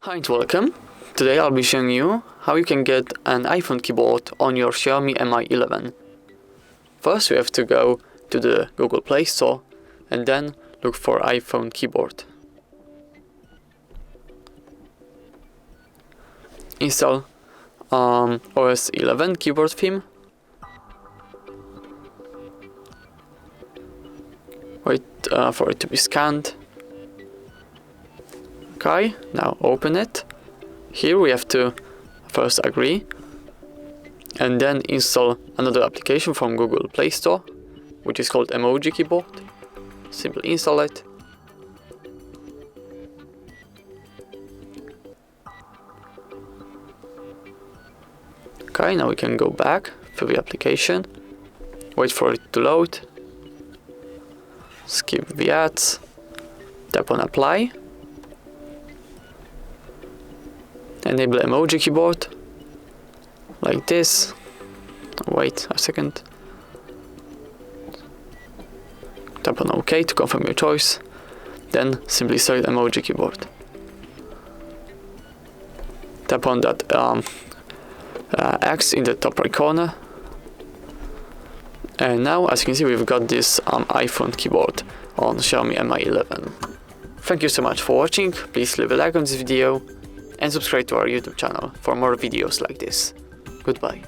Hi and welcome. Today I'll be showing you how you can get an iPhone keyboard on your Xiaomi Mi 11. First we have to go to the Google Play Store and then look for iPhone keyboard. Install OS 11 keyboard theme. Wait for it to be scanned. Okay, now open it. Here we have to first agree and then install another application from Google Play Store, which is called Emoji Keyboard. Simply install it. Okay, now we can go back to the application, wait for it to load, skip the ads, tap on apply, enable emoji keyboard, like this, wait a second, tap on OK to confirm your choice, then simply select emoji keyboard. Tap on that X in the top right corner, and now as you can see we've got this iPhone keyboard on Xiaomi Mi 11. Thank you so much for watching. Please leave a like on this video and subscribe to our YouTube channel for more videos like this. Goodbye.